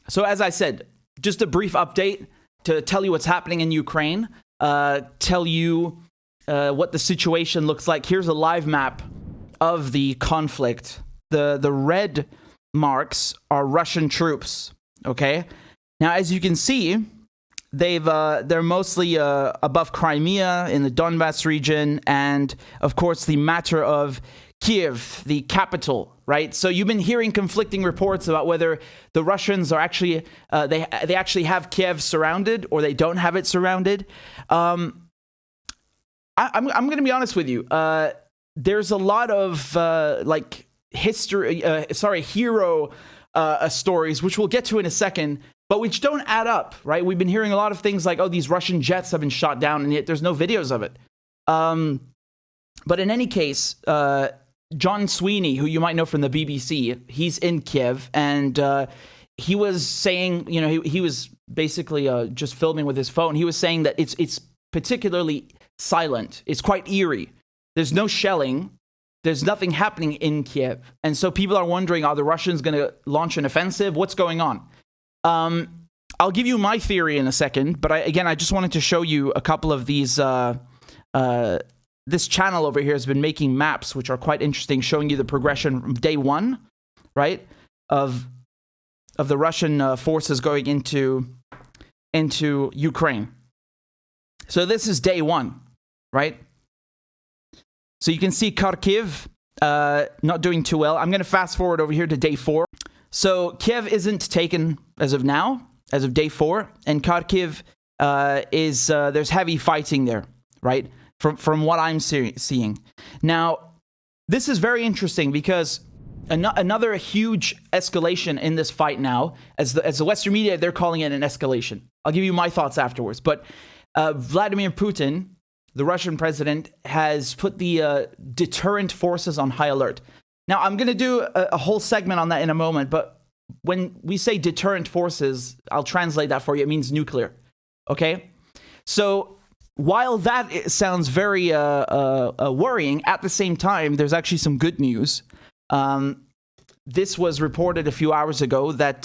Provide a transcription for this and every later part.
So as I said, just a brief update to tell you what's happening in Ukraine, tell you what the situation looks like. Here's a live map of the conflict. The red marks are Russian troops, okay? Now, as you can see, they're mostly above Crimea in the Donbass region, and of course the matter of Kiev, the capital, right? So you've been hearing conflicting reports about whether the Russians are actually they actually have Kiev surrounded or they don't have it surrounded. I'm going to be honest with you. There's a lot of hero stories, which we'll get to in a second, but which don't add up, right? We've been hearing a lot of things like, oh, these Russian jets have been shot down, and yet there's no videos of it. But in any case, John Sweeney, who you might know from the BBC, he's in Kiev, and he was saying, he was basically just filming with his phone. He was saying that it's particularly silent. It's quite eerie. There's no shelling. There's nothing happening in Kiev. And so people are wondering, are the Russians going to launch an offensive? What's going on? I'll give you my theory in a second, but I just wanted to show you a couple of these. This channel over here has been making maps, which are quite interesting, showing you the progression from day one, right, of the Russian forces going into Ukraine. So this is day one, right? So you can see Kharkiv not doing too well. I'm going to fast forward over here to day 4. So Kiev isn't taken as of now, as of day 4, and Kharkiv is there's heavy fighting there, right? From what I'm seeing. Now, this is very interesting because another huge escalation in this fight now, as the Western media, they're calling it an escalation. I'll give you my thoughts afterwards. But Vladimir Putin, the Russian president, has put the deterrent forces on high alert. Now, I'm going to do a whole segment on that in a moment, but when we say deterrent forces, I'll translate that for you. It means nuclear, okay? So while that sounds very worrying, at the same time, there's actually some good news. This was reported a few hours ago that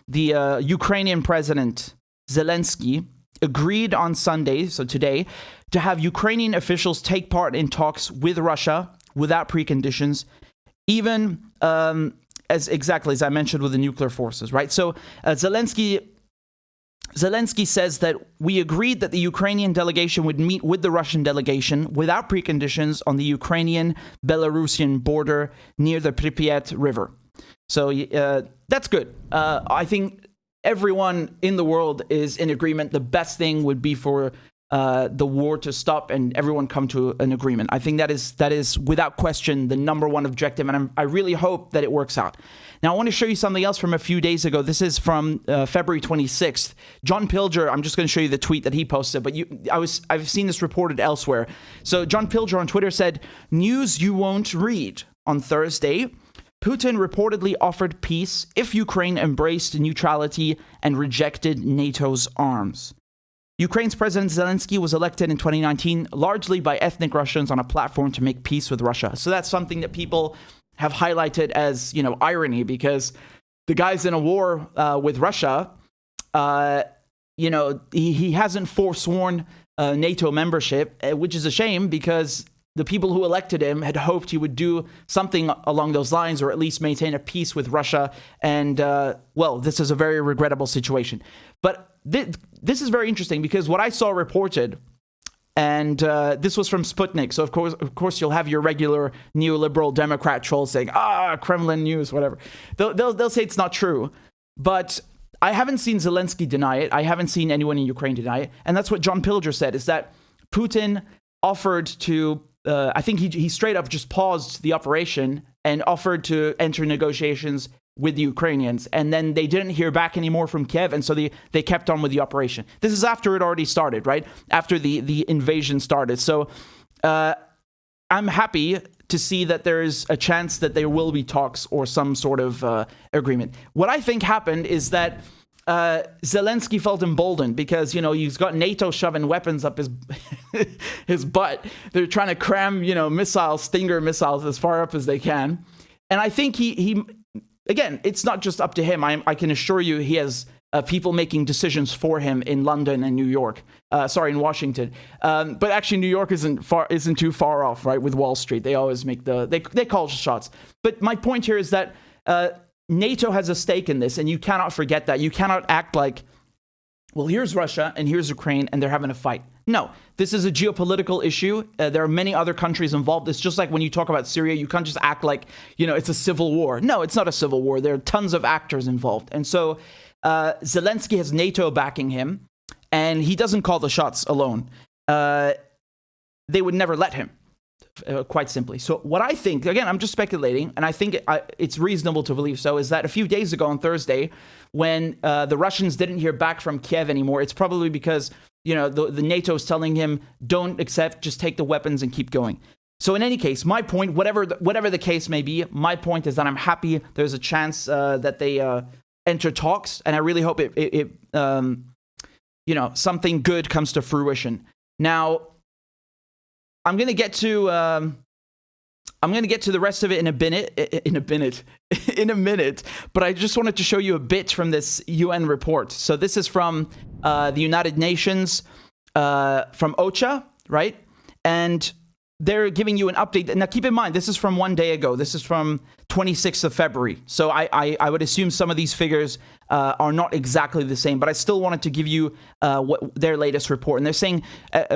the Ukrainian president, Zelensky, agreed on Sunday, so today, to have Ukrainian officials take part in talks with Russia without preconditions, even as I mentioned with the nuclear forces, right? So Zelensky says that we agreed that the Ukrainian delegation would meet with the Russian delegation without preconditions on the Ukrainian-Belarusian border near the Pripyat River. So that's good. I think everyone in the world is in agreement. The best thing would be for the war to stop and everyone come to an agreement. I think that is without question the number one objective, and I really hope that it works out. Now, I want to show you something else from a few days ago. This is from February 26th. John Pilger, I'm just going to show you the tweet that he posted, but I've seen this reported elsewhere. So John Pilger on Twitter said, "News you won't read. On Thursday, Putin reportedly offered peace if Ukraine embraced neutrality and rejected NATO's arms. Ukraine's President Zelensky was elected in 2019 largely by ethnic Russians on a platform to make peace with Russia." So that's something that people have highlighted as, irony, because the guy's in a war with Russia. He hasn't forsworn NATO membership, which is a shame because the people who elected him had hoped he would do something along those lines, or at least maintain a peace with Russia. And, this is a very regrettable situation. But this is very interesting because what I saw reported, and this was from Sputnik, so of course you'll have your regular neoliberal Democrat trolls saying, Kremlin news, whatever. They'll say it's not true. But I haven't seen Zelensky deny it. I haven't seen anyone in Ukraine deny it. And that's what John Pilger said, is that Putin offered to, I think he straight up just paused the operation and offered to enter negotiations with the Ukrainians, and then they didn't hear back anymore from Kiev, and so they kept on with the operation. This is after it already started, right? After the invasion started. So I'm happy to see that there is a chance that there will be talks or some sort of agreement. What I think happened is that Zelensky felt emboldened because, he's got NATO shoving weapons up his butt. They're trying to cram, Stinger missiles as far up as they can. And I think he again, it's not just up to him. I can assure you he has people making decisions for him in London and New York. In Washington. But actually, New York isn't too far off, right? With Wall Street, they always make they call shots. But my point here is that NATO has a stake in this, and you cannot forget that. You cannot act like, well, here's Russia and here's Ukraine, and they're having a fight. No, this is a geopolitical issue. There are many other countries involved. It's just like when you talk about Syria, you can't just act like, it's a civil war. No, it's not a civil war. There are tons of actors involved. And so Zelensky has NATO backing him, and he doesn't call the shots alone. They would never let him, quite simply. So what I think, again, I'm just speculating, and I think it's reasonable to believe so, is that a few days ago on Thursday, when the Russians didn't hear back from Kiev anymore, it's probably because, the NATO is telling him, don't accept, just take the weapons and keep going. So in any case, my point, whatever the case may be, my point is that I'm happy there's a chance that they enter talks, and I really hope something good comes to fruition. Now, I'm gonna get to the rest of it in a minute. But I just wanted to show you a bit from this UN report. So this is from the United Nations, from OCHA, right? And they're giving you an update. Now, keep in mind, this is from 1 day ago. This is from 26th of February. So I would assume some of these figures are not exactly the same, but I still wanted to give you their latest report. And they're saying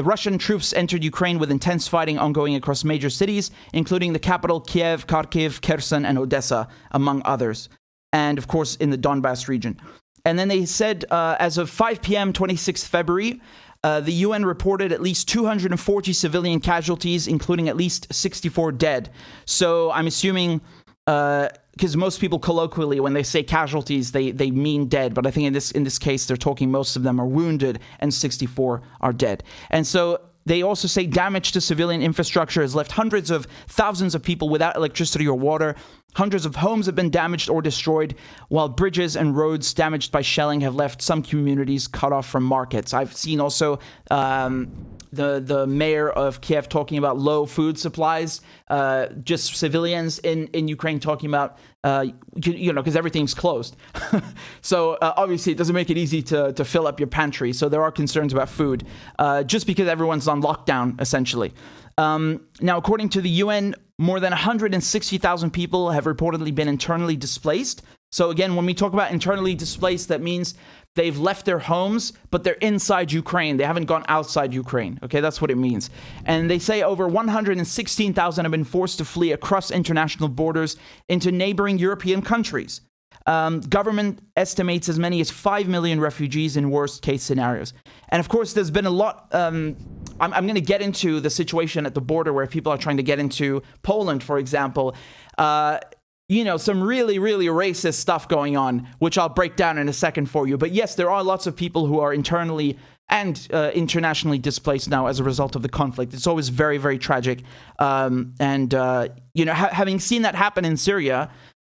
Russian troops entered Ukraine with intense fighting ongoing across major cities, including the capital, Kiev, Kharkiv, Kherson, and Odessa, among others. And, of course, in the Donbass region. And then they said, as of 5 p.m., 26th February, the UN reported at least 240 civilian casualties, including at least 64 dead. So I'm assuming, because most people colloquially, when they say casualties, they mean dead. But I think in this case, they're talking most of them are wounded and 64 are dead. And so they also say damage to civilian infrastructure has left hundreds of thousands of people without electricity or water. Hundreds of homes have been damaged or destroyed, while bridges and roads damaged by shelling have left some communities cut off from markets. I've seen also the mayor of Kiev talking about low food supplies, just civilians in Ukraine talking about, because everything's closed. So obviously it doesn't make it easy to fill up your pantry. So there are concerns about food, just because everyone's on lockdown, essentially. Now, according to the UN, more than 160,000 people have reportedly been internally displaced. So again, when we talk about internally displaced, that means they've left their homes, but they're inside Ukraine. They haven't gone outside Ukraine. Okay, that's what it means. And they say over 116,000 have been forced to flee across international borders into neighboring European countries. Government estimates as many as 5 million refugees in worst case scenarios. And of course, there's been a lot. I'm going to get into the situation at the border where people are trying to get into Poland, for example. Some really, really racist stuff going on, which I'll break down in a second for you. But yes, there are lots of people who are internally and internationally displaced now as a result of the conflict. It's always very, very tragic. Having seen that happen in Syria,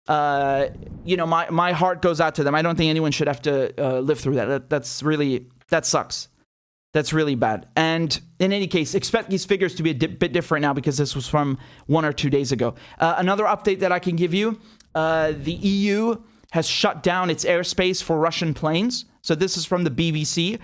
my heart goes out to them. I don't think anyone should have to live through that. That sucks. That's really bad. And in any case, expect these figures to be a bit different now because this was from 1 or 2 days ago. Another update that I can give you, the EU has shut down its airspace for Russian planes. So this is from the BBC.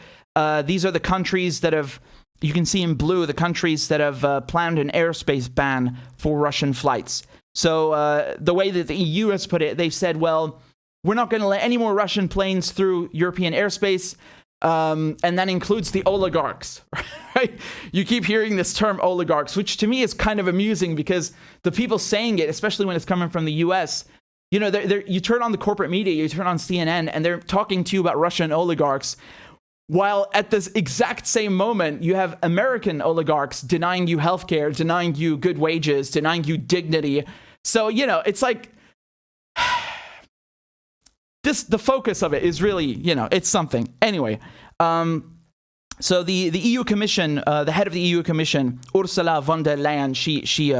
These are the countries that have, you can see in blue, the countries that have planned an airspace ban for Russian flights. So the way that the EU has put it, they've said, well, we're not going to let any more Russian planes through European airspace. And that includes the oligarchs, right? You keep hearing this term oligarchs, which to me is kind of amusing because the people saying it, especially when it's coming from the US, you turn on the corporate media, you turn on CNN, and they're talking to you about Russian oligarchs, while at this exact same moment, you have American oligarchs denying you healthcare, denying you good wages, denying you dignity. So, it's like, the focus of it is really, it's something. Anyway, so the EU Commission, the head of the EU Commission, Ursula von der Leyen, she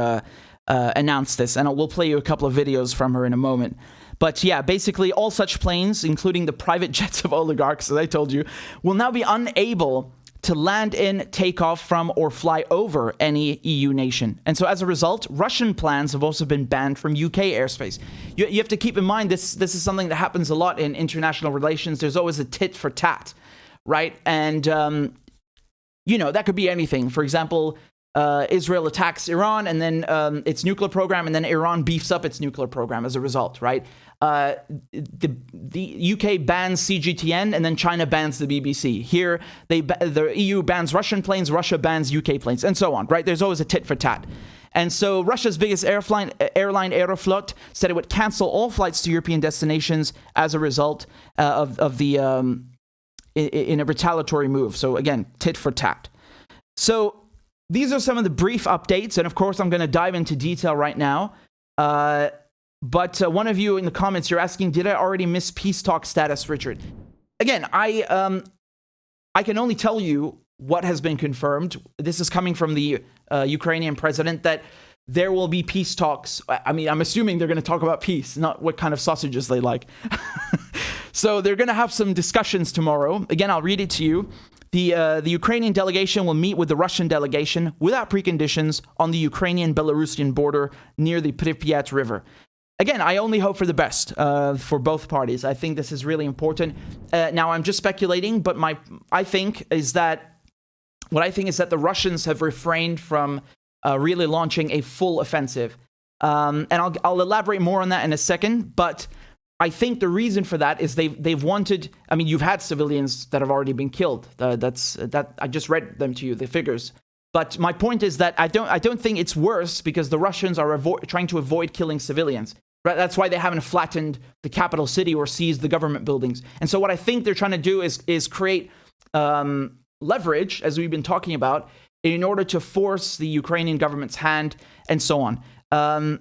announced this, and we'll play you a couple of videos from her in a moment. But yeah, basically all such planes, including the private jets of oligarchs, as I told you, will now be unable to land in, take off from, or fly over any EU nation. And so as a result, Russian plans have also been banned from UK airspace. You have to keep in mind this is something that happens a lot in international relations. There's always a tit for tat, right? And, that could be anything. For example, Israel attacks Iran and then its nuclear program, and then Iran beefs up its nuclear program as a result, right? The UK bans CGTN and then China bans the BBC. Here, the EU bans Russian planes, Russia bans UK planes, and so on, right? There's always a tit for tat. And so Russia's biggest airline, Aeroflot, said it would cancel all flights to European destinations as a result of the in a retaliatory move. So again, tit for tat. So these are some of the brief updates, and of course, I'm going to dive into detail right now. But one of you in the comments, you're asking, did I already miss peace talk status, Richard? Again, I can only tell you what has been confirmed. This is coming from the Ukrainian president, that there will be peace talks. I mean, I'm assuming they're going to talk about peace, not what kind of sausages they like. So they're going to have some discussions tomorrow. Again, I'll read it to you. The Ukrainian delegation will meet with the Russian delegation without preconditions on the Ukrainian-Belarusian border near the Pripyat River. Again, I only hope for the best for both parties. I think this is really important. Now, I'm just speculating, but what I think is that the Russians have refrained from really launching a full offensive. And I'll elaborate more on that in a second, but I think the reason for that is they've wanted. I mean, you've had civilians that have already been killed. I just read them to you, the figures. But my point is that I don't think it's worse because the Russians are trying to avoid killing civilians. Right? That's why they haven't flattened the capital city or seized the government buildings. And so what I think they're trying to do is create leverage, as we've been talking about, in order to force the Ukrainian government's hand and so on.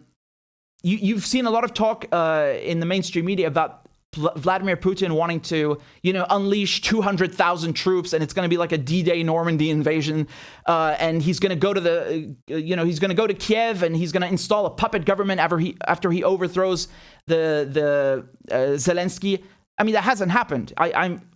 You've seen a lot of talk in the mainstream media about Vladimir Putin wanting to, unleash 200,000 troops, and it's going to be like a D-Day Normandy invasion. And he's going to go to he's going to go to Kiev, and he's going to install a puppet government after he overthrows the Zelensky. I mean, that hasn't happened.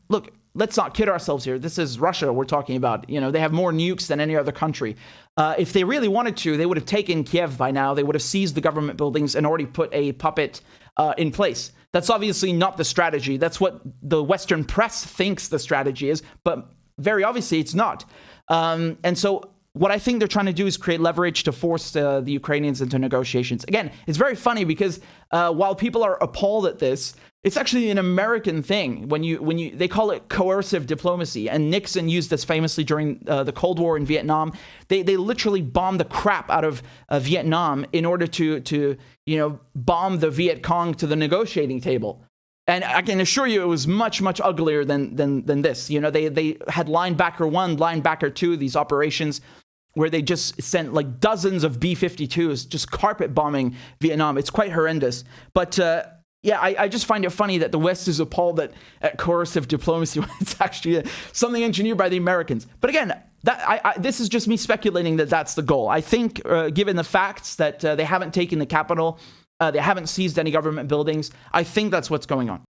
Look, let's not kid ourselves here. This is Russia we're talking about. They have more nukes than any other country. If they really wanted to, they would have taken Kiev by now. They would have seized the government buildings and already put a puppet in place. That's obviously not the strategy. That's what the Western press thinks the strategy is, but very obviously it's not. And so what I think they're trying to do is create leverage to force the Ukrainians into negotiations. Again, it's very funny because while people are appalled at this, it's actually an American thing. They call it coercive diplomacy, and Nixon used this famously during the Cold War in Vietnam. They literally bombed the crap out of Vietnam in order to bomb the Viet Cong to the negotiating table. And I can assure you, it was much, much uglier than this. They had linebacker 1, linebacker 2, these operations where they just sent like dozens of B-52s just carpet bombing Vietnam. It's quite horrendous. But I just find it funny that the West is appalled at coercive diplomacy when it's actually something engineered by the Americans. But again, this is just me speculating that that's the goal. I think, given the facts that they haven't taken the capital, they haven't seized any government buildings, I think that's what's going on.